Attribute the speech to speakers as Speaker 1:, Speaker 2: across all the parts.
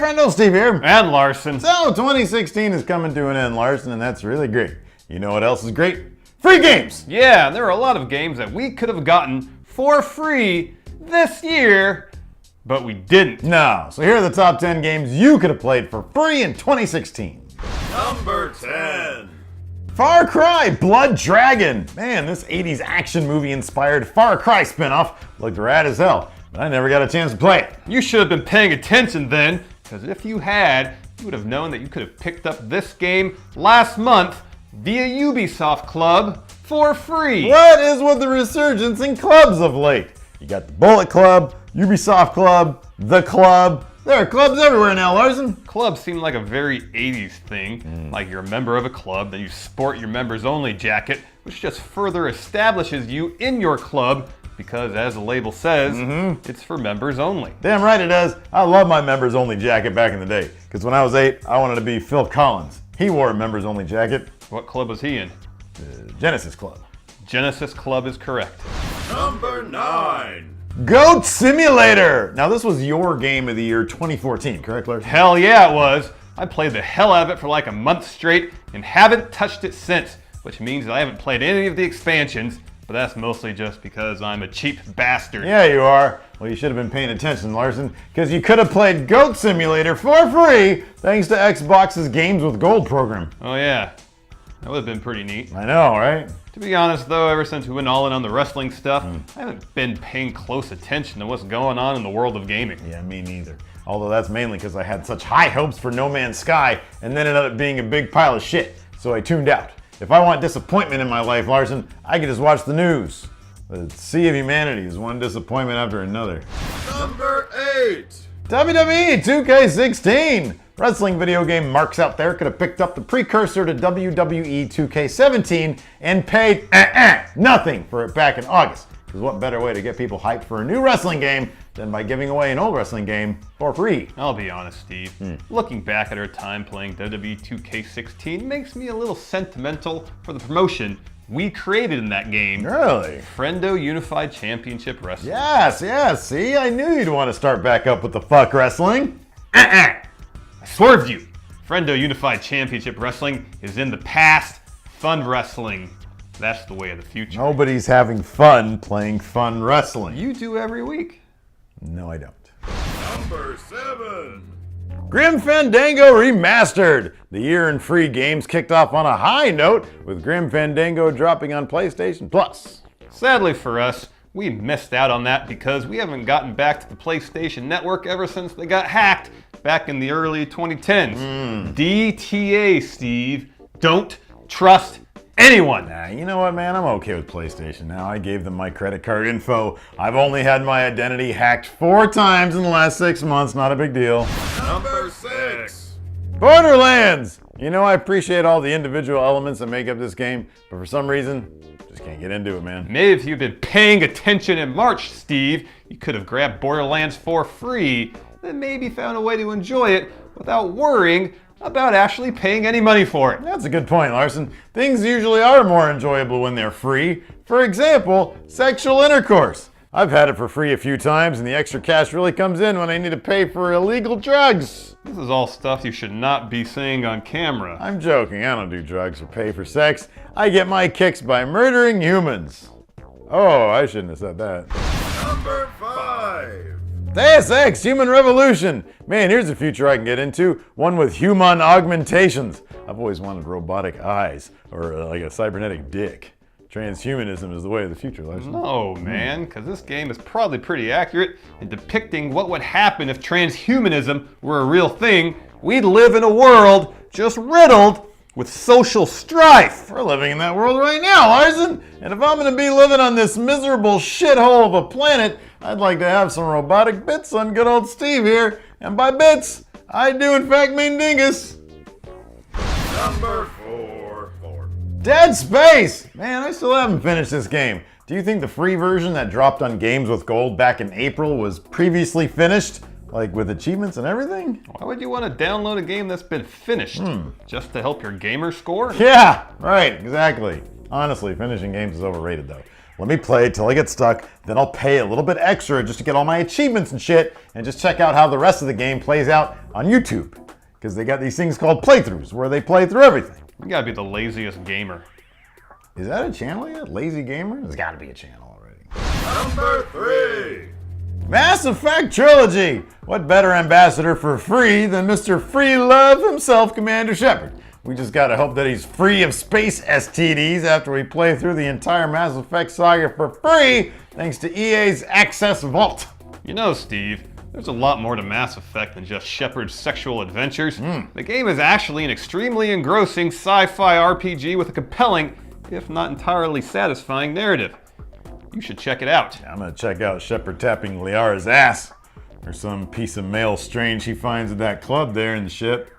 Speaker 1: friendo, Steve here.
Speaker 2: And Larson.
Speaker 1: So, 2016 is coming to an end, Larson, and that's really great. You know what else is great? Free games!
Speaker 2: Yeah, there are a lot of games that we could have gotten for free this year, but we didn't.
Speaker 1: No, so here are the top 10 games you could have played for free in 2016.
Speaker 3: Number 10.
Speaker 1: Far Cry Blood Dragon. Man, this 80s action movie inspired Far Cry spinoff looked rad as hell, but I never got a chance to play it.
Speaker 2: You should have been paying attention then, because if you had, you would have known that you could have picked up this game last month via Ubisoft Club for free.
Speaker 1: What is with the resurgence in clubs of late? You got the Bullet Club, Ubisoft Club, the Club. There are clubs everywhere now, Larson.
Speaker 2: Clubs seem like a very 80s thing. Like you're a member of a club, then you sport your members only jacket, which just further establishes you in your club because, as the label says, it's for members only.
Speaker 1: Damn right it does. I love my members only jacket back in the day, because when I was 8, I wanted to be Phil Collins. He wore a members only jacket.
Speaker 2: What club was he in?
Speaker 1: Genesis Club.
Speaker 2: Genesis Club is correct.
Speaker 3: Number 9.
Speaker 1: Goat Simulator! Now this was your game of the year 2014, correct, Larson?
Speaker 2: Hell yeah, it was. I played the hell out of it for like a month straight and haven't touched it since, which means that I haven't played any of the expansions, but that's mostly just because I'm a cheap bastard.
Speaker 1: Yeah, you are. Well, you should have been paying attention, Larson, because you could have played Goat Simulator for free thanks to Xbox's Games with Gold program.
Speaker 2: Oh yeah, that would have been pretty neat.
Speaker 1: I know, right?
Speaker 2: To be honest though, ever since we went all in on the wrestling stuff, I haven't been paying close attention to what's going on in the world of gaming.
Speaker 1: Yeah, me neither. Although that's mainly because I had such high hopes for No Man's Sky and then it ended up being a big pile of shit, so I tuned out. If I want disappointment in my life, Larson, I can just watch the news. The sea of humanity is one disappointment after another.
Speaker 3: Number 8.
Speaker 1: WWE 2K16! Wrestling video game marks out there could have picked up the precursor to WWE 2K17 and paid nothing for it back in August. Because what better way to get people hyped for a new wrestling game than by giving away an old wrestling game for free?
Speaker 2: I'll be honest, Steve. Looking back at our time playing WWE 2K16 makes me a little sentimental for the promotion we created in that game.
Speaker 1: Really?
Speaker 2: Friendo Unified Championship Wrestling.
Speaker 1: Yes, see? I knew you'd want to start back up with the fuck wrestling.
Speaker 2: I swerved you. Friendo Unified Championship Wrestling is in the past. Fun wrestling. That's the way of the future.
Speaker 1: Nobody's having fun playing fun wrestling.
Speaker 2: You do every week.
Speaker 1: No, I don't.
Speaker 3: Number 7.
Speaker 1: Grim Fandango Remastered! The year in free games kicked off on a high note with Grim Fandango dropping on PlayStation Plus.
Speaker 2: Sadly for us, we missed out on that because we haven't gotten back to the PlayStation Network ever since they got hacked back in the early 2010s. DTA, Steve. Don't trust anyone.
Speaker 1: Nah, you know what, man? I'm okay with PlayStation now. I gave them my credit card info. I've only had my identity hacked 4 times in the last 6 months. Not a big deal.
Speaker 3: Number 6.
Speaker 1: Borderlands! You know, I appreciate all the individual elements that make up this game, but for some reason, just can't get into it, man.
Speaker 2: Maybe if you'd been paying attention in March, Steve, you could have grabbed Borderlands for free, then maybe found a way to enjoy it without worrying about actually paying any money for it.
Speaker 1: That's a good point, Larson. Things usually are more enjoyable when they're free. For example, sexual intercourse. I've had it for free a few times, and the extra cash really comes in when I need to pay for illegal drugs.
Speaker 2: This is all stuff you should not be saying on camera.
Speaker 1: I'm joking. I don't do drugs or pay for sex. I get my kicks by murdering humans. Oh, I shouldn't have said that.
Speaker 3: Number 5.
Speaker 1: Deus Ex Human Revolution. Man, here's a future I can get into. One with human augmentations. I've always wanted robotic eyes, or like a cybernetic dick. Transhumanism is the way of the future, Larson.
Speaker 2: No, man, because this game is probably pretty accurate in depicting what would happen if transhumanism were a real thing. We'd live in a world just riddled with social strife.
Speaker 1: We're living in that world right now, Larson. And if I'm going to be living on this miserable shithole of a planet, I'd like to have some robotic bits on good old Steve here. And by bits, I do in fact mean dingus.
Speaker 3: Number 4.
Speaker 1: Dead Space! Man, I still haven't finished this game. Do you think the free version that dropped on Games with Gold back in April was previously finished? Like with achievements and everything?
Speaker 2: Why would you want to download a game that's been finished? Just to help your gamer score?
Speaker 1: Yeah, right, exactly. Honestly, finishing games is overrated though. let me play till I get stuck, then I'll pay a little bit extra just to get all my achievements and shit, and just check out how the rest of the game plays out on YouTube. Because they got these things called playthroughs, where they play through everything.
Speaker 2: You gotta be the laziest gamer.
Speaker 1: Is that a channel yet? Lazy Gamer? There's gotta be a channel already.
Speaker 3: Number 3.
Speaker 1: Mass Effect Trilogy! What better ambassador for free than Mr. Free Love himself, Commander Shepard? We just gotta hope that he's free of space STDs after we play through the entire Mass Effect saga for free, thanks to EA's Access Vault.
Speaker 2: You know, Steve, there's a lot more to Mass Effect than just Shepard's sexual adventures. The game is actually an extremely engrossing sci-fi RPG with a compelling, if not entirely satisfying narrative. You should check it out.
Speaker 1: I'm gonna check out Shepard tapping Liara's ass, or some piece of mail strange he finds at that club there in the ship.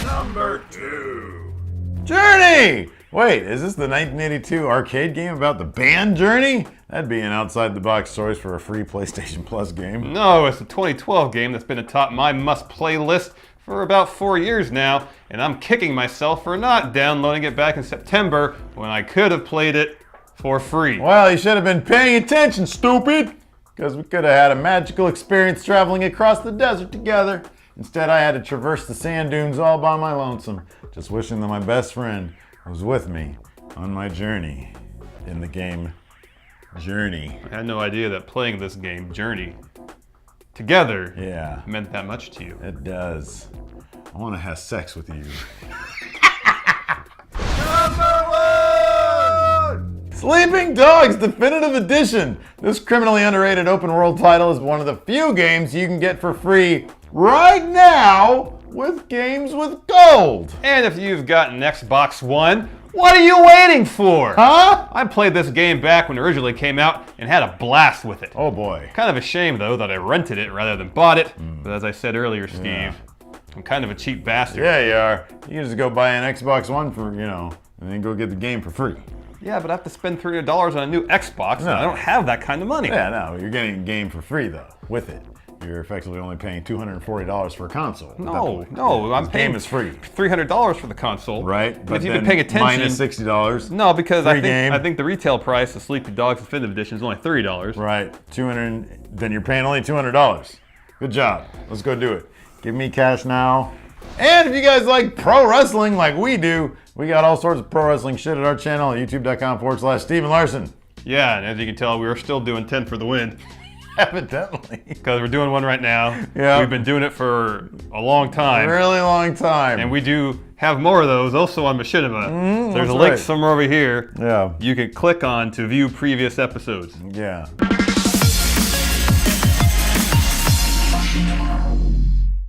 Speaker 3: Number 2.
Speaker 1: Journey! Wait, is this the 1982 arcade game about the band Journey? That'd be an outside-the-box choice for a free PlayStation Plus game.
Speaker 2: No, it's a 2012 game that's been atop my must-play list for about 4 years now, and I'm kicking myself for not downloading it back in September when I could have played it for free.
Speaker 1: Well, you should have been paying attention, stupid! Because we could have had a magical experience traveling across the desert together. Instead, I had to traverse the sand dunes all by my lonesome, just wishing that my best friend was with me on my journey in the game Journey.
Speaker 2: I had no idea that playing this game, Journey, together
Speaker 1: Yeah,
Speaker 2: meant that much to you.
Speaker 1: it does. I want to have sex with you.
Speaker 3: Number 1.
Speaker 1: Sleeping Dogs Definitive Edition. This criminally underrated open world title is one of the few games you can get for free right now with Games with Gold.
Speaker 2: And if you've got an Xbox One, what are you waiting for?
Speaker 1: Huh?
Speaker 2: I played this game back when it originally came out and had a blast with it.
Speaker 1: Oh boy.
Speaker 2: Kind of a shame, though, that I rented it rather than bought it. But as I said earlier, Steve,
Speaker 1: Yeah.
Speaker 2: I'm kind of a cheap bastard.
Speaker 1: Yeah, you are. You just go buy an Xbox One for, and then go get the game for free.
Speaker 2: Yeah, but I have to spend $300 on a new Xbox, and I don't have that kind of money.
Speaker 1: Yeah, no, you're getting a game for free though, with it. You're effectively only paying $240 for a console. at that
Speaker 2: No,
Speaker 1: point.
Speaker 2: no, I'm
Speaker 1: This
Speaker 2: paying
Speaker 1: game is free.
Speaker 2: $300 for the console.
Speaker 1: Right?
Speaker 2: But if you've been
Speaker 1: then
Speaker 2: paying attention,
Speaker 1: minus $60.
Speaker 2: no, because
Speaker 1: Free game.
Speaker 2: I think the retail price of Sleepy Dogs Definitive Edition is only $30.
Speaker 1: Right. 200. Then you're paying only $200. Good job. Let's go do it. Give me cash now. And if you guys like pro wrestling like we do, we got all sorts of pro wrestling shit at our channel at youtube.com/Steven Larson.
Speaker 2: Yeah, and as you can tell, we were still doing 10 for the win
Speaker 1: Evidently.
Speaker 2: because we're doing one right now.
Speaker 1: Yeah.
Speaker 2: We've been doing it for a long time.
Speaker 1: Really long time.
Speaker 2: And we do have more of those also on Machinima. There's a
Speaker 1: that's
Speaker 2: link
Speaker 1: right.
Speaker 2: somewhere over here
Speaker 1: Yeah.
Speaker 2: you can click on to view previous episodes.
Speaker 1: Yeah.